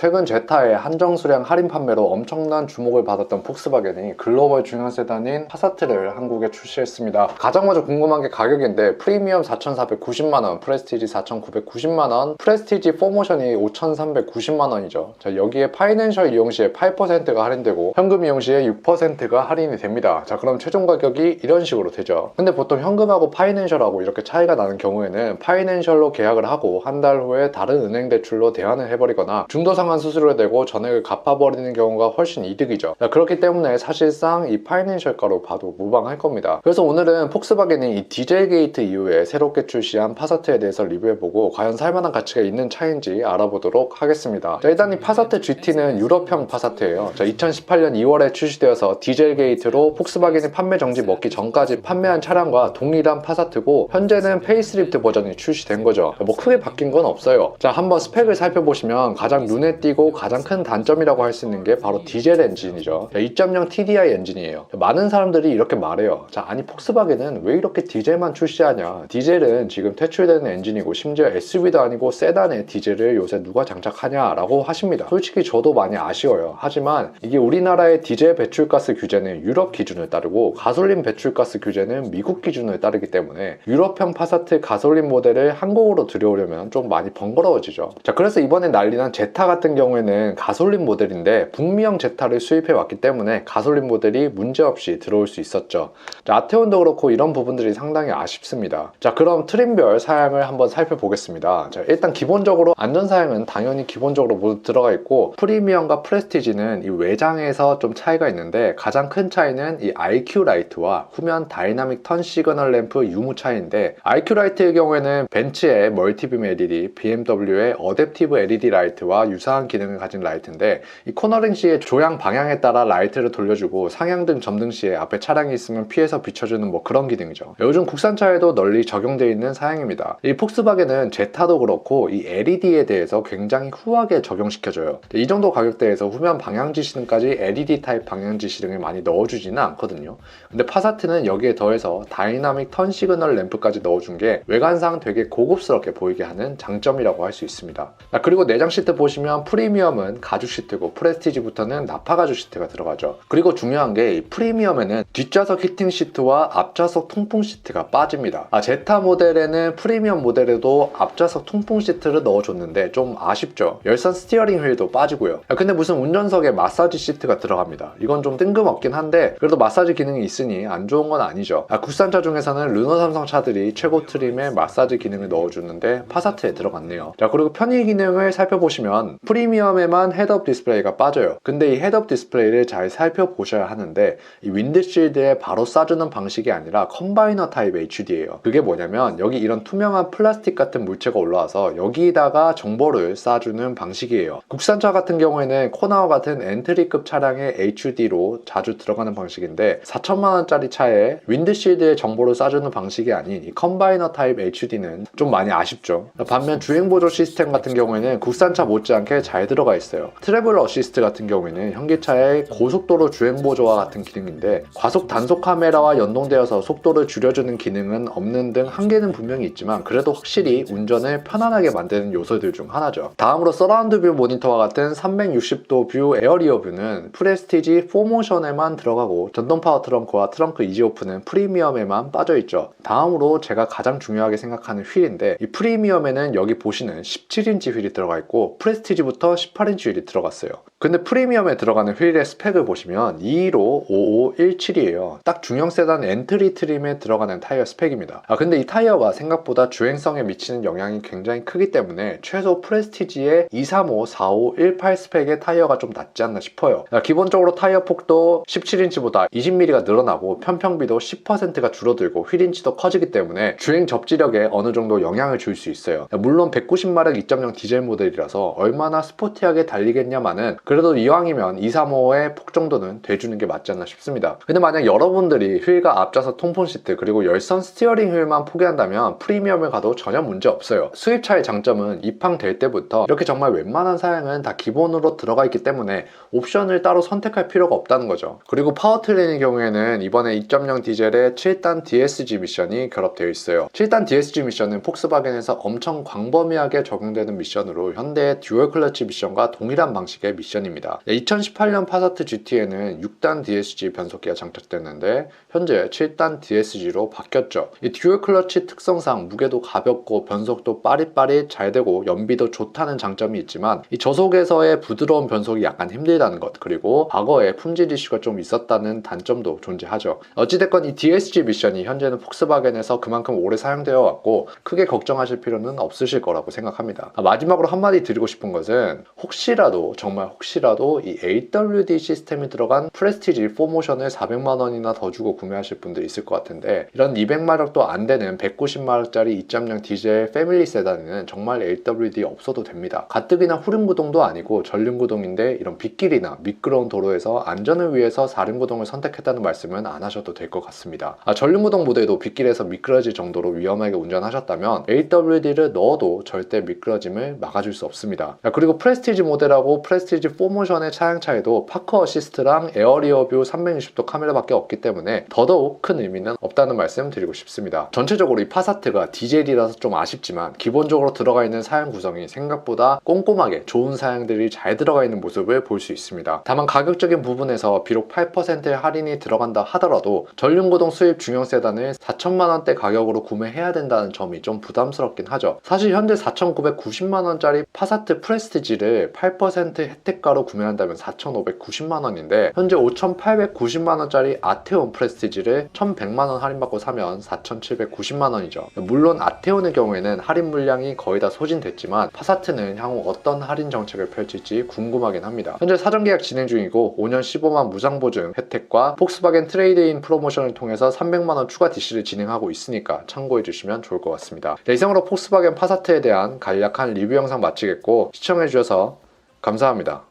최근 제타의 한정 수량 할인 판매로 엄청난 주목을 받았던 폭스바겐이 글로벌 중형 세단인 파사트를 한국에 출시했습니다. 가장 먼저 궁금한 게 가격인데 프리미엄 4,490만원, 프레스티지 4,990만원, 프레스티지 4모션이 5,390만원이죠. 자, 여기에 파이낸셜 이용 시에 8%가 할인되고 현금 이용 시에 6%가 할인이 됩니다. 자, 그럼 최종 가격이 이런 식으로 되죠. 근데 보통 현금하고 파이낸셜하고 이렇게 차이가 나는 경우에는 파이낸셜로 계약을 하고 한 달 후에 다른 은행 대출로 대환을 해버리거나 중도 상환 수수료를 내고 전액을 갚아버리는 경우가 훨씬 이득이죠. 자, 그렇기 때문에 사실상 이 파이낸셜가로 봐도 무방할 겁니다. 그래서 오늘은 폭스바겐이 이 디젤 게이트 이후에 새롭게 출시한 파사트에 대해서 리뷰해보고 과연 살만한 가치가 있는 차인지 알아보도록 하겠습니다. 자, 일단 이 파사트 GT는 유럽형 파사트예요. 자, 2018년 2월에 출시되어서 디젤 게이트로 폭스바겐이 판매 정지 먹기 전까지 판매한 차량과 동일한 파사트고 현재는 페이스리프트 버전이 출시된 거죠. 뭐 크게 바뀐 건 없어요. 자, 한번 스펙을 살펴보시면 가장 눈에 띄고 가장 큰 단점이라고 할 수 있는 게 바로 디젤 엔진이죠. 2.0 TDI 엔진이에요. 많은 사람들이 이렇게 말해요. 자, 아니 폭스바겐은 왜 이렇게 디젤만 출시하냐. 디젤은 지금 퇴출되는 엔진이고 심지어 SUV도 아니고 세단에 디젤을 요새 누가 장착하냐 라고 하십니다. 솔직히 저도 많이 아쉬워요. 하지만 이게 우리나라의 디젤 배출가스 규제는 유럽 기준을 따르고 가솔린 배출가스 규제는 미국 기준을 따르기 때문에 유럽형 파사트 가솔린 모델을 한국으로 들여오려면 좀 많이 번거로워지죠. 자, 그래서 이번에 난리난 제타 같은 경우에는 가솔린 모델인데 북미형 제타를 수입해 왔기 때문에 가솔린 모델이 문제없이 들어올 수 있었죠. 자, 아테온도 그렇고 이런 부분들이 상당히 아쉽습니다. 자, 그럼 트림별 사양을 한번 살펴보겠습니다. 자, 일단 기본적으로 안전사양은 당연히 기본적으로 모두 들어가 있고 프리미엄과 프레스티지는 이 외장에서 좀 차이가 있는데 가장 큰 차이는 이 IQ 라이트와 후면 다이나믹 턴 시그널 램프 유무 차이인데 IQ 라이트의 경우에는 벤츠의 멀티빔 LED, BMW의 어댑티브 LED 라이트와 유사한 기능을 가진 라이트인데 이 코너링 시에 조향 방향에 따라 라이트를 돌려주고 상향등 점등 시에 앞에 차량이 있으면 피해서 비춰주는 뭐 그런 기능이죠. 요즘 국산차에도 널리 적용되어 있는 사양입니다. 이 폭스바겐은 제타도 그렇고 이 LED에 대해서 굉장히 후하게 적용시켜줘요. 이 정도 가격대에서 후면 방향지 시등까지 LED 타입 방향지 시등을 많이 넣어주지는 않거든요. 근데 파사트는 여기에 더해서 다이나믹 턴 시그널 램프까지 넣어준 게 외관상 되게 고급스럽게 보이게 하는 장점이라고 할 수 있습니다. 자, 그리고 내장 시트 보시면 프리미엄은 가죽 시트고 프레스티지부터는 나파 가죽 시트가 들어가죠. 그리고 중요한 게 이 프리미엄에는 뒷좌석 히팅 시트와 앞좌석 통풍 시트가 빠집니다. 제타 모델에는 프리미엄 모델에도 앞좌석 통풍 시트를 넣어줬는데 좀 아쉽죠. 열선 스티어링 휠도 빠지고요. 근데 무슨 운전석에 마사지 시트가 들어갑니다. 이건 좀 뜬금없긴 한데 그래도 마사지 기능이 있으니 안 좋은 건 아니죠. 국산차 중에서는 르노 삼성 차들이 최고 트림에 마사지 기능을 넣어주는데 파사트에 들어갔네요. 자, 그리고 편의 기능을 살펴보시면 프리미엄에만 헤드업 디스플레이가 빠져요. 근데 이 헤드업 디스플레이를 잘 살펴보셔야 하는데 이 윈드실드에 바로 쏴주는 방식이 아니라 컴바이너 타입 HUD예요. 그게 뭐냐면 여기 이런 투명한 플라스틱 같은 물체가 올라와서 여기다가 정보를 쏴주는 방식이에요. 국산차 같은 경우에는 코나와 같은 엔트리급 차량의 HUD로 자주 들어가는 방식인데 4천만원짜리 차에 윈드실드에 정보를 쏴주는 방식이 아닌 이 컴바이너 타입 HUD는 좀 많이 아쉽죠. 반면 주행보조 시스템 같은 경우에는 국산차 못지않게 잘 들어가 있어요. 트래블 어시스트 같은 경우에는 현기차의 고속도로 주행보조와 같은 기능인데 과속 단속 카메라와 연동되어서 속도를 줄여주는 기능은 없는 등 한계는 분명히 있지만 그래도 확실히 운전을 편안하게 만드는 요소들 중 하나죠. 다음으로 서라운드 뷰 모니터와 같은 360도 뷰 에어리어 뷰는 프레스티지 4모션에만 들어가고 전동 파워 트렁크와 트렁크 이지 오프는 프리미엄에만 빠져있죠. 다음으로 제가 가장 중요하게 생각하는 휠인데 이 프리미엄에는 여기 보시는 17인치 휠이 들어가 있고 프레스티지부터 18인치 휠이 들어갔어요. 근데 프리미엄에 들어가는 휠의 스펙을 보시면 215-5517이에요. 딱 중형 세단 엔트리 트림에 들어가는 타이어 스펙입니다. 근데 이 타이어가 생각보다 주행성에 미치는 영향이 굉장히 크기 때문에 최소 프레스티지의 235-4518 스펙의 타이어가 좀 낫지 않나 싶어요. 기본적으로 타이어 폭도 17인치보다 20mm가 늘어나고 편평비도 10%가 줄어들고 휠인치도 커지기 때문에 주행 접지력에 어느 정도 영향을 줄 수 있어요. 물론 190마력 2.0 디젤 모델이라서 얼마나 스포티하게 달리겠냐마는 그래도 이왕이면 235의 폭 정도는 돼주는 게 맞지 않나 싶습니다. 근데 만약 여러분들이 휠과 앞좌석 통풍 시트 그리고 열선 스티어링 휠만 포기한다면 프리미엄을 가도 전혀 문제 없어요. 수입차의 장점은 입항될 때부터 이렇게 정말 웬만한 사양은 다 기본으로 들어가 있기 때문에 옵션을 따로 선택할 필요가 없다는 거죠. 그리고 파워트레인의 경우에는 이번에 2.0 디젤의 7단 DSG 미션이 결합되어 있어요. 7단 DSG 미션은 폭스바겐에서 엄청 광범위하게 적용되는 미션으로 현대의 듀얼 클러치 미션과 동일한 방식의 미션입니다. 2018년 파사트 GT에는 6단 DSG 변속기가 장착됐는데 현재 7단 DSG로 바뀌었죠. 이 듀얼 클러치 특성상 무게도 가볍고 변속도 빠릿빠릿 잘 되고 연비도 좋다는 장점이 있지만 이 저속에서의 부드러운 변속이 약간 힘들다는 것, 그리고 과거에 품질 이슈가 좀 있었다는 단점도 존재하죠. 어찌됐건 이 DSG 미션이 현재는 폭스바겐에서 그만큼 오래 사용되어 왔고 크게 걱정하실 필요는 없으실 거라고 생각합니다. 마지막으로 한마디 드리고 싶은 것은 혹시라도 정말 혹시라도 이 AWD 시스템이 들어간 프레스티지 4모션을 400만원이나 더 주고 구매하실 분들이 있을 것 같은데 이런 200마력도 안 되는 190마력짜리 2.0 디젤 패밀리 세단에는 정말 AWD 없어도 됩니다. 가뜩이나 후륜구동도 아니고 전륜구동인데 이런 빗길이나 미끄러운 도로에서 안전을 위해서 4륜구동을 선택했다는 말씀은 안 하셔도 될 것 같습니다. 전륜구동 모델도 빗길에서 미끄러질 정도로 위험하게 운전하셨다면 AWD를 넣어도 절대 미끄러짐을 막아줄 수 없습니다. 그리고 프레스티지 모델하고 프레스티지 4모션의 차량 차이도 파크 어시스트랑 에어리어뷰 360도 카메라밖에 없기 때문에 더더욱 큰 의미는 없다는 말씀 드리고 싶습니다. 전체적으로 이 파사트가 디젤이라서 좀 아쉽지만 기본적으로 들어가 있는 사양 구성이 생각보다 꼼꼼하게 좋은 사양들이 잘 들어가 있는 모습을 볼 수 있습니다. 다만 가격적인 부분에서 비록 8%의 할인이 들어간다 하더라도 전륜구동 수입 중형 세단을 4천만원대 가격으로 구매해야 된다는 점이 좀 부담스럽긴 하죠. 사실 현재 4,990만원짜리 파사트 프레스티지를 8% 혜택가로 구매한다면 4,590만원인데 현재 5,890만원짜리 아테온 프레스티지를 1,100만원 할인받고 사면 4,790만원이죠. 물론 아테온의 경우에는 할인 물량이 거의 다 소진됐지만 파사트는 향후 어떤 할인 정책을 펼칠지 궁금하긴 합니다. 현재 사전 계약 진행 중이고 5년 15만 무상보증 혜택과 폭스바겐 트레이드인 프로모션을 통해서 300만원 추가 DC를 진행하고 있으니까 참고해 주시면 좋을 것 같습니다. 네, 이상으로 폭스바겐 파사트에 대한 간략한 리뷰 영상 마치겠고 시청해 주셔서 감사합니다.